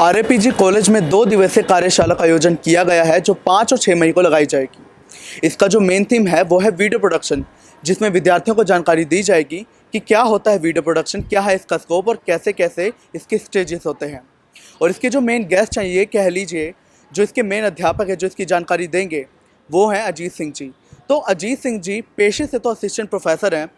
आरएपीजी college में 2 दिवसीय कार्यशाला का आयोजन किया गया है जो 5 और 6 मई को लगाई जाएगी। इसका जो मेन थीम है वो है वीडियो प्रोडक्शन, जिसमें विद्यार्थियों को जानकारी दी जाएगी कि क्या होता है वीडियो प्रोडक्शन, क्या है इसका स्कोप और कैसे कैसे इसके स्टेजेस होते हैं। और इसके जो मेन गेस्ट हैं, ये कह लीजिए जो इसके मेन अध्यापक है जो इसकी जानकारी देंगे वो हैं अजीत सिंह जी। तो अजीत सिंह जी पेशे से तो असिस्टेंट प्रोफेसर हैं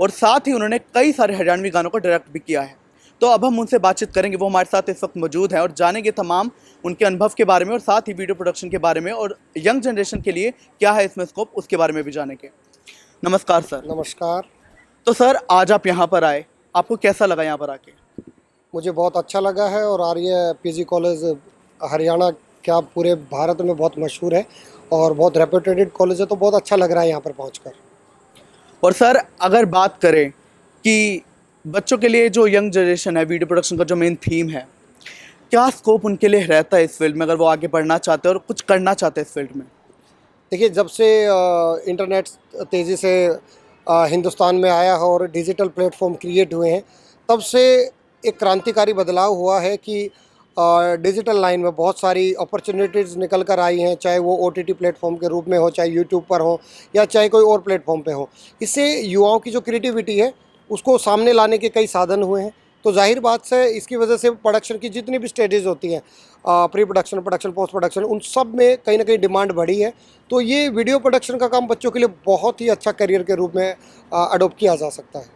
और साथ ही उन्होंने कई सारे हरियाणवी गानों को डायरेक्ट भी किया है। तो अब हम उनसे बातचीत करेंगे, वो हमारे साथ इस वक्त मौजूद हैं और जानेंगे तमाम उनके अनुभव के बारे में और साथ ही वीडियो प्रोडक्शन के बारे में और यंग जनरेशन के लिए क्या है इसमें स्कोप, उसके बारे में भी जानेंगे। नमस्कार सर। नमस्कार। तो सर आज आप यहाँ पर आए, आपको कैसा लगा यहाँ पर आके? मुझे बहुत अच्छा लगा है और आरएपीजी कॉलेज हरियाणा क्या पूरे भारत में बहुत मशहूर है और बहुत रेप्यूटेड कॉलेज है, तो बहुत अच्छा लग रहा है यहाँ पर पहुँचकर। और सर अगर बात करें कि बच्चों के लिए जो यंग जनरेशन है, वीडियो प्रोडक्शन का जो मेन थीम है, क्या स्कोप उनके लिए रहता है इस फील्ड में अगर वो आगे बढ़ना चाहते हैं और कुछ करना चाहते हैं इस फील्ड में? देखिए, जब से इंटरनेट तेज़ी से हिंदुस्तान में आया है और डिजिटल प्लेटफॉर्म क्रिएट हुए हैं, तब से एक क्रांतिकारी बदलाव हुआ है कि डिजिटल लाइन में बहुत सारी अपॉर्चुनिटीज़ निकल कर आई हैं, चाहे वो ओटीटी प्लेटफॉर्म के रूप में हो, चाहे यूट्यूब पर हो या चाहे कोई और प्लेटफॉर्म पे हो। इससे युवाओं की जो क्रिएटिविटी है उसको सामने लाने के कई साधन हुए हैं। तो जाहिर बात से इसकी वजह से प्रोडक्शन की जितनी भी स्टेजेस होती हैं, pre production, production, post production, उन सब में कहीं ना कहीं डिमांड बढ़ी है। तो ये वीडियो प्रोडक्शन का काम बच्चों के लिए बहुत ही अच्छा करियर के रूप में अडोप्ट किया जा सकता है।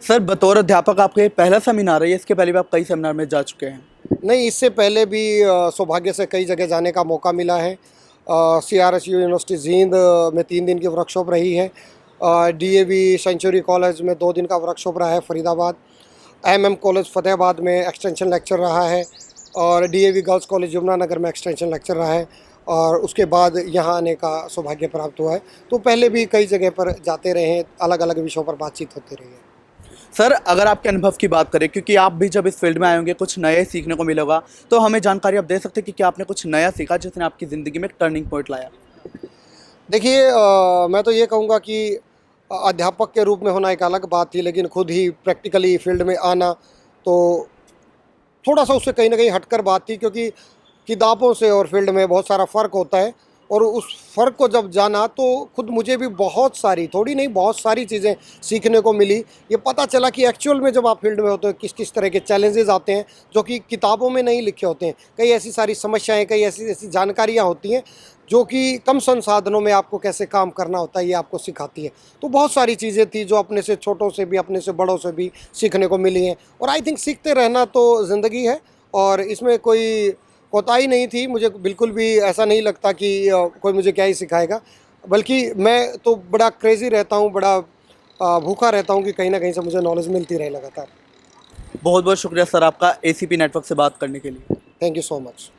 सर बतौर अध्यापक आपके पहला सेमिनार है या इसके पहले भी आप कई सेमिनार में जा चुके हैं? नहीं, इससे पहले भी सौभाग्य से कई जगह जाने का मौका मिला है। CRSU यूनिवर्सिटी जींद में 3 दिन की वर्कशॉप रही है। DAV सेंचुरी कॉलेज में 2 दिन का वर्कशॉप रहा है फरीदाबाद। MM कॉलेज फतेहाबाद में एक्सटेंशन लेक्चर रहा है और DAV गर्ल्स कॉलेज यमुनानगर में एक्सटेंशन लेक्चर रहा है और उसके बाद यहाँ आने का सौभाग्य प्राप्त हुआ है। तो पहले भी कई जगह पर जाते रहे हैं, अलग अलग विषयों पर बातचीत होती रही है। सर अगर आपके अनुभव की बात करें, क्योंकि आप भी जब इस फील्ड में आए होंगे कुछ नया सीखने को मिलेगा, तो हमें जानकारी आप दे सकते हैं कि क्या आपने कुछ नया सीखा जिसने आपकी ज़िंदगी में एक टर्निंग पॉइंट लाया? देखिए, मैं तो ये कहूँगा कि अध्यापक के रूप में होना एक अलग बात थी, लेकिन खुद ही प्रैक्टिकली फील्ड में आना तो थोड़ा सा उससे कहीं ना कहीं हटकर बात थी, क्योंकि किताबों से और फील्ड में बहुत सारा फ़र्क होता है। और उस फ़र्क को जब जाना तो खुद मुझे भी बहुत सारी, थोड़ी नहीं बहुत सारी चीज़ें सीखने को मिली। ये पता चला कि एक्चुअल में जब आप फील्ड में होते हो किस किस तरह के चैलेंजेस आते हैं जो कि किताबों में नहीं लिखे होते हैं। कई ऐसी सारी समस्याएं, कई ऐसी ऐसी जानकारियां होती हैं जो कि कम संसाधनों में आपको कैसे काम करना होता है ये आपको सिखाती है। तो बहुत सारी चीज़ें थी जो अपने से छोटों से भी, अपने से बड़ों से भी सीखने को मिली हैं। और आई थिंक सीखते रहना तो ज़िंदगी है और इसमें कोई कोताही नहीं थी। मुझे बिल्कुल भी ऐसा नहीं लगता कि कोई मुझे क्या ही सिखाएगा, बल्कि मैं तो बड़ा क्रेज़ी रहता हूँ, बड़ा भूखा रहता हूँ कि कहीं ना कहीं से मुझे नॉलेज मिलती रहे लगातार। बहुत बहुत शुक्रिया सर आपका ACP नेटवर्क से बात करने के लिए। Thank you so much.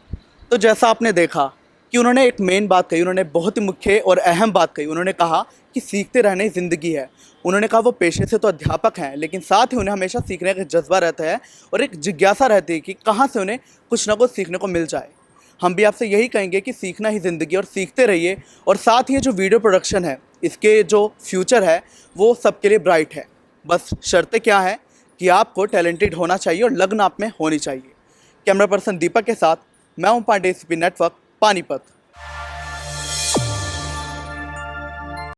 तो जैसा आपने देखा कि उन्होंने एक मेन बात कही, उन्होंने बहुत ही मुख्य और अहम बात कही। उन्होंने कहा कि सीखते रहना ही ज़िंदगी है। उन्होंने कहा वो पेशे से तो अध्यापक हैं, लेकिन साथ ही उन्हें हमेशा सीखने का जज्बा रहता है और एक जिज्ञासा रहती है कि कहाँ से उन्हें कुछ ना कुछ सीखने को मिल जाए। हम भी आपसे यही कहेंगे कि सीखना ही ज़िंदगी और सीखते रहिए। और साथ ही ये जो वीडियो प्रोडक्शन है, इसके जो फ्यूचर है वो सबके लिए ब्राइट है। बस शर्तें क्या है कि आपको टैलेंटेड होना चाहिए और लगन आप में होनी चाहिए। कैमरा पर्सन दीपक के साथ मैं हूँ पांडे, ACP नेटवर्क, पानीपत।